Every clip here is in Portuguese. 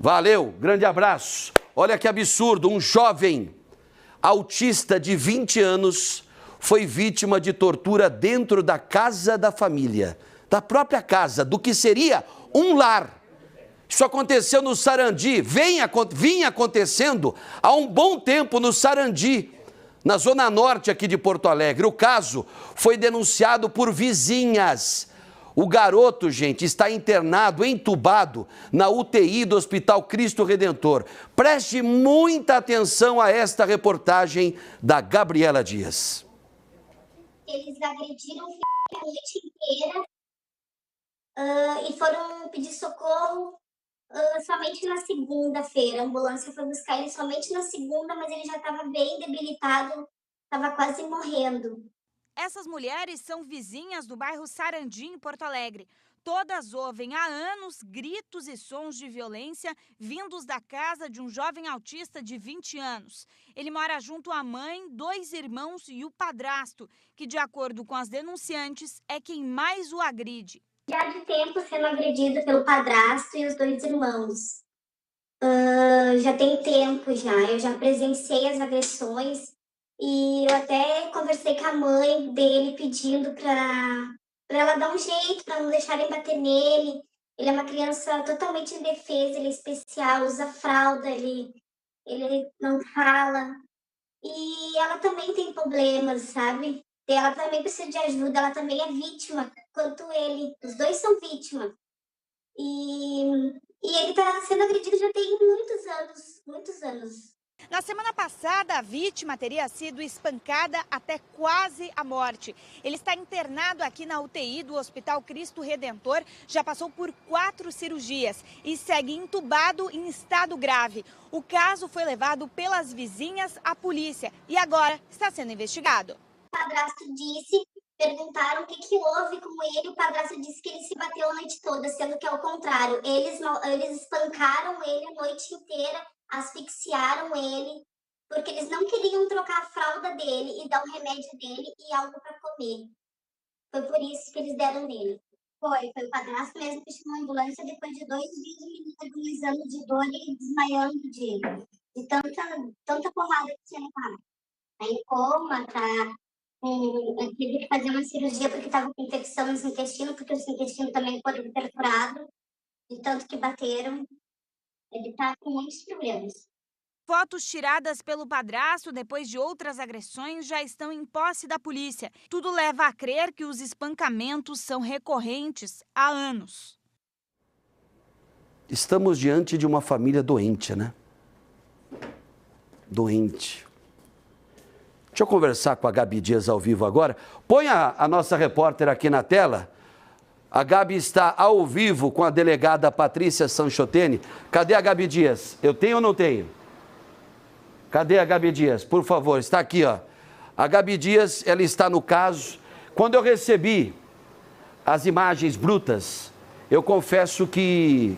Valeu, grande abraço. Olha que absurdo, um jovem autista de 20 anos foi vítima de tortura dentro da casa da família, da própria casa, do que seria um lar. Isso aconteceu no Sarandi, vinha acontecendo há um bom tempo no Sarandi, na zona norte aqui de Porto Alegre. O caso foi denunciado por vizinhas. O garoto, gente, está internado, entubado, na UTI do Hospital Cristo Redentor. Preste muita atenção a esta reportagem da Gabriela Dias. Eles agrediram a noite inteira e foram pedir socorro somente na segunda-feira. A ambulância foi buscar ele somente na segunda, mas ele já estava bem debilitado, estava quase morrendo. Essas mulheres são vizinhas do bairro Sarandi, em Porto Alegre. Todas ouvem há anos gritos e sons de violência vindos da casa de um jovem autista de 20 anos. Ele mora junto à mãe, 2 irmãos e o padrasto, que, de acordo com as denunciantes, é quem mais o agride. Já de tempo sendo agredido pelo padrasto e os 2 irmãos. Já tem tempo já, eu já presenciei as agressões e eu até conversei com a mãe dele pedindo para ela dar um jeito, para não deixarem bater nele. Ele é uma criança totalmente indefesa, ele é especial, usa fralda, ele não fala. E ela também tem problemas, sabe? Ela também precisa de ajuda, ela também é vítima, quanto ele. Os 2 são vítimas. E ele está sendo agredido já tem muitos anos. Na semana passada, a vítima teria sido espancada até quase a morte. Ele está internado aqui na UTI do Hospital Cristo Redentor, já passou por 4 cirurgias e segue entubado em estado grave. O caso foi levado pelas vizinhas à polícia e agora está sendo investigado. O padrasto perguntaram o que houve com ele, o padrasto disse que ele se bateu a noite toda, sendo que é o contrário. Eles espancaram ele a noite inteira, asfixiaram ele, porque eles não queriam trocar a fralda dele e dar o remédio dele e algo para comer. Foi por isso que eles deram nele. Foi o padrasto mesmo que chamou a ambulância depois de 2 dias agonizando de dor e desmaiando de tanta porrada que tinha levado. Tá em coma, ele teve que fazer uma cirurgia porque estava com infecção nos intestinos, porque os intestinos também foram perfurados, de tanto que bateram. Ele está com muitos problemas. Fotos tiradas pelo padrasto depois de outras agressões já estão em posse da polícia. Tudo leva a crer que os espancamentos são recorrentes há anos. Estamos diante de uma família doente, né? Doente. Deixa eu conversar com a Gabi Dias ao vivo agora. Põe a nossa repórter aqui na tela. A Gabi está ao vivo com a delegada Patrícia Sanchotene. Cadê a Gabi Dias? Eu tenho ou não tenho? Cadê a Gabi Dias? Por favor, está aqui, ó. A Gabi Dias, ela está no caso. Quando eu recebi as imagens brutas, eu confesso que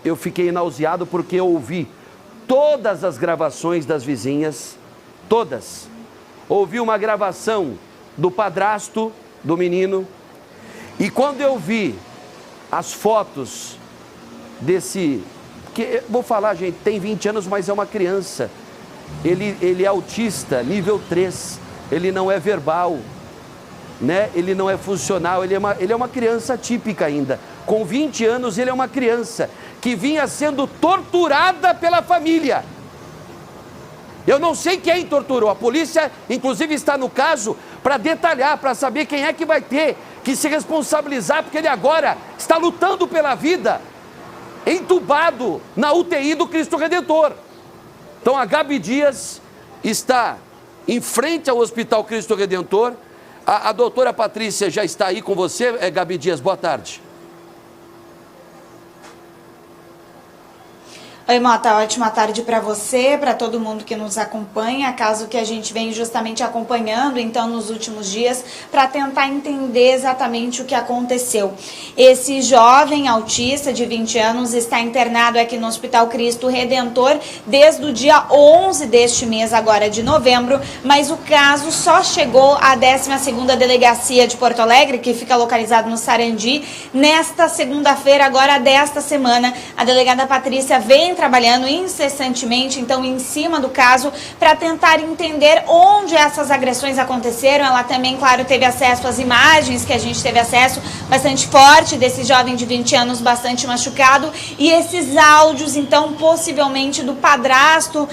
eu fiquei nauseado porque eu ouvi todas as gravações das vizinhas, todas. Ouvi uma gravação do padrasto do menino. E quando eu vi as fotos desse... que vou falar, gente, tem 20 anos, mas é uma criança. Ele é autista, nível 3. Ele não é verbal, né? Ele não é funcional, ele é uma criança típica ainda. Com 20 anos, ele é uma criança que vinha sendo torturada pela família. Eu não sei quem torturou. A polícia, inclusive, está no caso para detalhar, para saber quem é que vai ter que se responsabilizar, porque ele agora está lutando pela vida, entubado na UTI do Cristo Redentor. Então a Gabi Dias está em frente ao Hospital Cristo Redentor. A doutora Patrícia já está aí com você. Gabi Dias, boa tarde. Oi, Mota, ótima tarde para você, para todo mundo que nos acompanha, caso que a gente vem justamente acompanhando, então, nos últimos dias, para tentar entender exatamente o que aconteceu. Esse jovem autista de 20 anos está internado aqui no Hospital Cristo Redentor desde o dia 11 deste mês, agora de novembro, mas o caso só chegou à 12ª Delegacia de Porto Alegre, que fica localizado no Sarandi, nesta segunda-feira, agora desta semana. A delegada Patrícia vem trabalhando incessantemente, então, em cima do caso, para tentar entender onde essas agressões aconteceram. Ela também, claro, teve acesso às imagens que a gente teve acesso, bastante forte, desse jovem de 20 anos, bastante machucado, e esses áudios, então, possivelmente do padrasto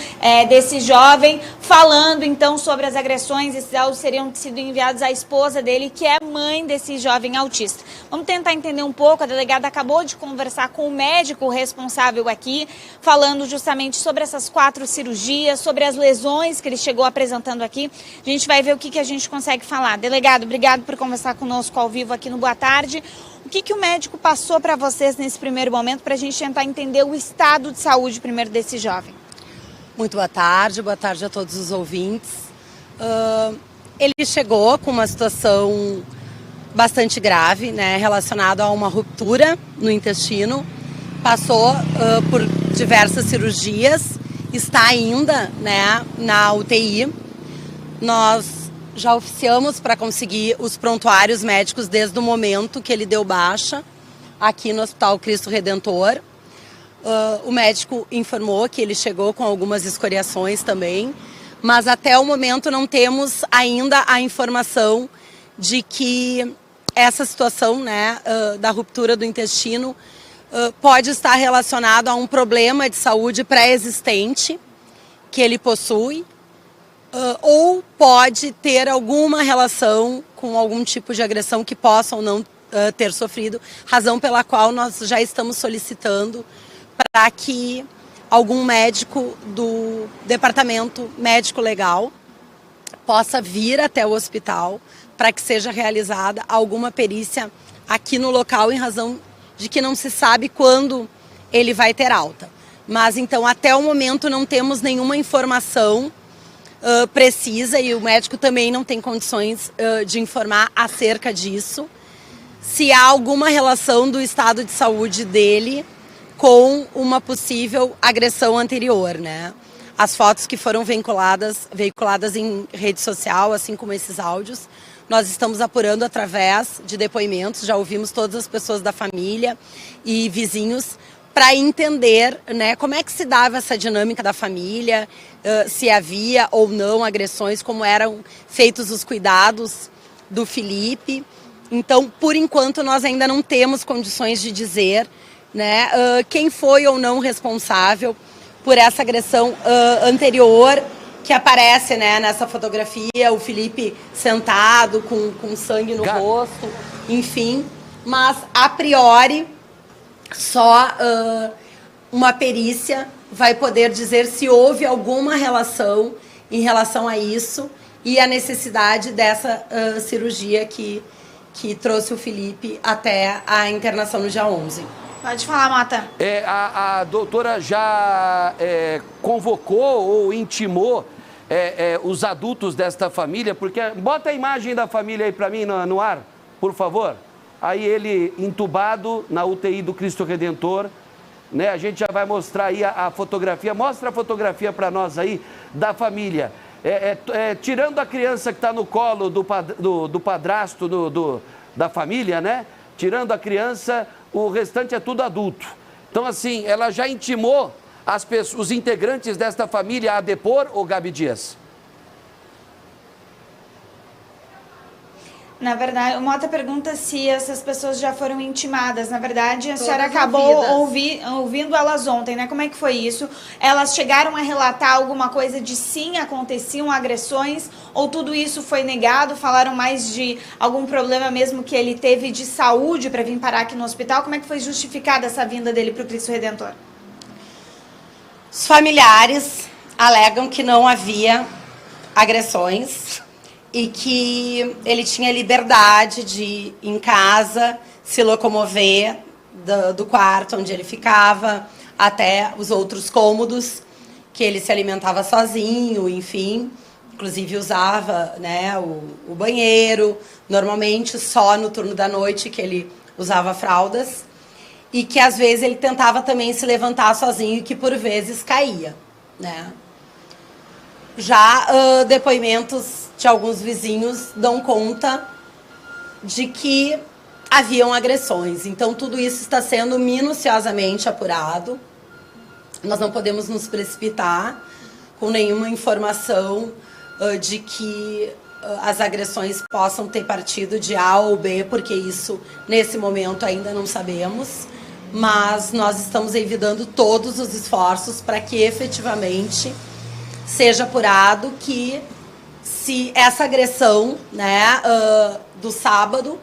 desse jovem, falando, então, sobre as agressões. Esses áudios seriam sido enviados à esposa dele, que é mãe desse jovem autista. Vamos tentar entender um pouco. A delegada acabou de conversar com o médico responsável aqui, falando justamente sobre essas 4 cirurgias, sobre as lesões que ele chegou apresentando aqui. A gente vai ver o que a gente consegue falar. Delegado, obrigado por conversar conosco ao vivo aqui no Boa Tarde. O que o médico passou para vocês nesse primeiro momento, para a gente tentar entender o estado de saúde primeiro desse jovem? Muito boa tarde a todos os ouvintes. Ele chegou com uma situação bastante grave, né, relacionada a uma ruptura no intestino. Passou por diversas cirurgias, está ainda, né, na UTI. Nós já oficiamos para conseguir os prontuários médicos desde o momento que ele deu baixa aqui no Hospital Cristo Redentor. O médico informou que ele chegou com algumas escoriações também, mas até o momento não temos ainda a informação de que essa situação, né, da ruptura do intestino pode estar relacionado a um problema de saúde pré-existente que ele possui, ou pode ter alguma relação com algum tipo de agressão que possa ou não ter sofrido, razão pela qual nós já estamos solicitando para que algum médico do Departamento Médico Legal possa vir até o hospital para que seja realizada alguma perícia aqui no local, em razão de que não se sabe quando ele vai ter alta. Mas então, até o momento, não temos nenhuma informação precisa, e o médico também não tem condições de informar acerca disso, se há alguma relação do estado de saúde dele com uma possível agressão anterior, né? As fotos que foram veiculadas em rede social, assim como esses áudios, nós estamos apurando através de depoimentos. Já ouvimos todas as pessoas da família e vizinhos para entender, né, como é que se dava essa dinâmica da família, se havia ou não agressões, como eram feitos os cuidados do Felipe. Então, por enquanto, nós ainda não temos condições de dizer, né, quem foi ou não responsável por essa agressão anterior, que aparece, né, nessa fotografia, o Felipe sentado com sangue no rosto, enfim. Mas, a priori, só uma perícia vai poder dizer se houve alguma relação em relação a isso e a necessidade dessa cirurgia que trouxe o Felipe até a internação no dia 11. Pode falar, Mota. A doutora já convocou ou intimou os adultos desta família, porque... Bota a imagem da família aí para mim no ar, por favor. Aí ele entubado na UTI do Cristo Redentor, né? A gente já vai mostrar aí a fotografia. Mostra a fotografia para nós aí da família. Tirando a criança que está no colo do padrasto da família, né? Tirando a criança, o restante é tudo adulto. Então, assim, ela já intimou os integrantes desta família a depor, ô Gabi Dias? Na verdade, o Mota pergunta se essas pessoas já foram intimadas. Na verdade, a senhora Todas acabou ouvidas. ouvindo elas ontem, né? Como é que foi isso? Elas chegaram a relatar alguma coisa de sim, aconteciam agressões, ou tudo isso foi negado? Falaram mais de algum problema mesmo que ele teve de saúde para vir parar aqui no hospital? Como é que foi justificada essa vinda dele para o Cristo Redentor? Os familiares alegam que não havia agressões e que ele tinha liberdade de, em casa, se locomover do quarto onde ele ficava, até os outros cômodos, que ele se alimentava sozinho, enfim, inclusive usava, né, o banheiro, normalmente só no turno da noite que ele usava fraldas, e que às vezes ele tentava também se levantar sozinho e que por vezes caía, né. Já depoimentos de alguns vizinhos dão conta de que haviam agressões. Então, tudo isso está sendo minuciosamente apurado. Nós não podemos nos precipitar com nenhuma informação de que as agressões possam ter partido de A ou B, porque isso, nesse momento, ainda não sabemos. Mas nós estamos evitando todos os esforços para que, efetivamente, seja apurado que se essa agressão, né, do sábado,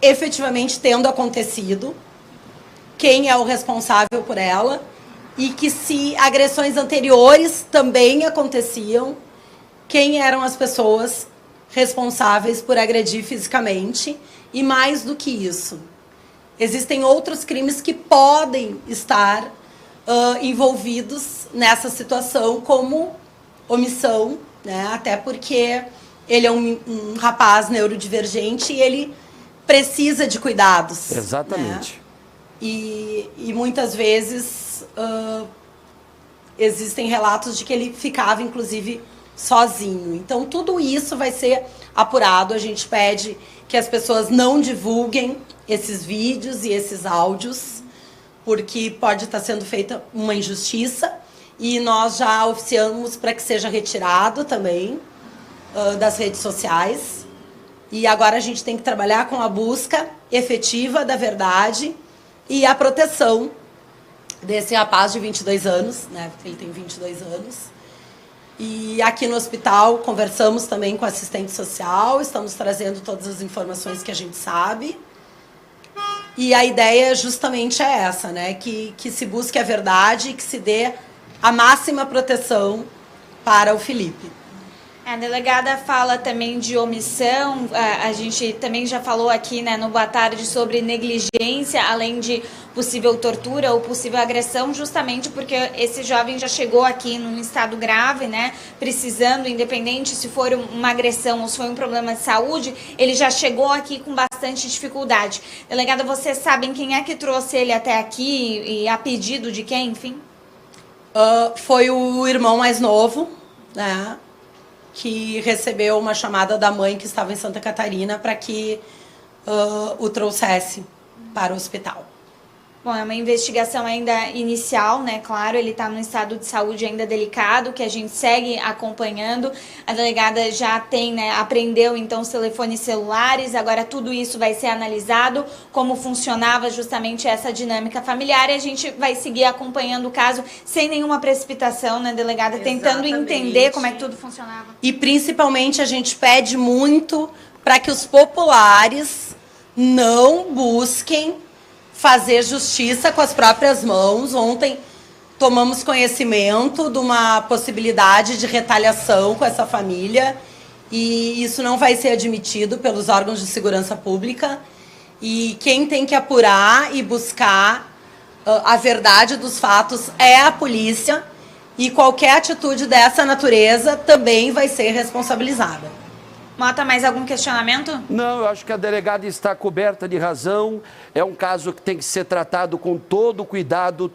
efetivamente tendo acontecido, quem é o responsável por ela, e que se agressões anteriores também aconteciam, quem eram as pessoas responsáveis por agredir fisicamente, e mais do que isso, existem outros crimes que podem estar envolvidos nessa situação, como omissão, né? Até porque ele é um rapaz neurodivergente e ele precisa de cuidados. Exatamente. Né? E muitas vezes existem relatos de que ele ficava, inclusive, sozinho. Então, tudo isso vai ser apurado. A gente pede que as pessoas não divulguem esses vídeos e esses áudios, porque pode estar sendo feita uma injustiça, e nós já oficiamos para que seja retirado também das redes sociais. E agora a gente tem que trabalhar com a busca efetiva da verdade e a proteção desse rapaz de 22 anos, né? Ele tem 22 anos. E aqui no hospital conversamos também com a assistente social, estamos trazendo todas as informações que a gente sabe. E a ideia justamente é essa, né? Que se busque a verdade e que se dê a máxima proteção para o Felipe. A delegada fala também de omissão, a gente também já falou aqui, né, no Boa Tarde, sobre negligência, além de possível tortura ou possível agressão, justamente porque esse jovem já chegou aqui num estado grave, né, precisando, independente se for uma agressão ou se foi um problema de saúde, ele já chegou aqui com bastante dificuldade. Delegada, vocês sabem quem é que trouxe ele até aqui e a pedido de quem, enfim? Foi o irmão mais novo, né, que recebeu uma chamada da mãe que estava em Santa Catarina para que o trouxesse para o hospital. Bom, é uma investigação ainda inicial, né? Claro, ele está num estado de saúde ainda delicado, que a gente segue acompanhando. A delegada já tem, né, apreendeu então os telefones celulares, agora tudo isso vai ser analisado, como funcionava justamente essa dinâmica familiar, e a gente vai seguir acompanhando o caso sem nenhuma precipitação, né, delegada? Tentando entender como é que tudo funcionava. E principalmente a gente pede muito para que os populares não busquem fazer justiça com as próprias mãos. Ontem tomamos conhecimento de uma possibilidade de retaliação com essa família, e isso não vai ser admitido pelos órgãos de segurança pública, e quem tem que apurar e buscar a verdade dos fatos é a polícia, e qualquer atitude dessa natureza também vai ser responsabilizada. Mota, mais algum questionamento? Não, eu acho que a delegada está coberta de razão. É um caso que tem que ser tratado com todo cuidado,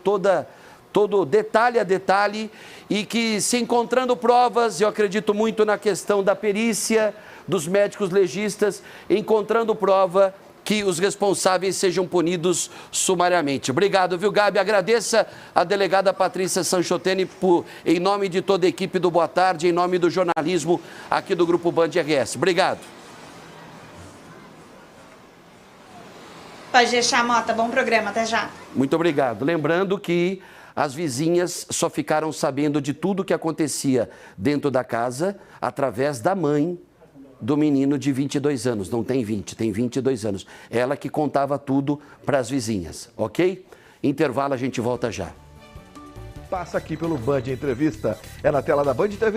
todo detalhe a detalhe, e que, se encontrando provas, eu acredito muito na questão da perícia, dos médicos legistas, encontrando prova, que os responsáveis sejam punidos sumariamente. Obrigado, viu, Gabi? Agradeça a delegada Patrícia Sanchotene em nome de toda a equipe do Boa Tarde, em nome do jornalismo aqui do Grupo Band RS. Obrigado. Pode deixar, Mota. Bom programa. Até já. Muito obrigado. Lembrando que as vizinhas só ficaram sabendo de tudo que acontecia dentro da casa através da mãe do menino de 22 anos, não tem 20, tem 22 anos. Ela que contava tudo para as vizinhas, ok? Intervalo, a gente volta já. Passa aqui pelo Band Entrevista, é na tela da Band TV.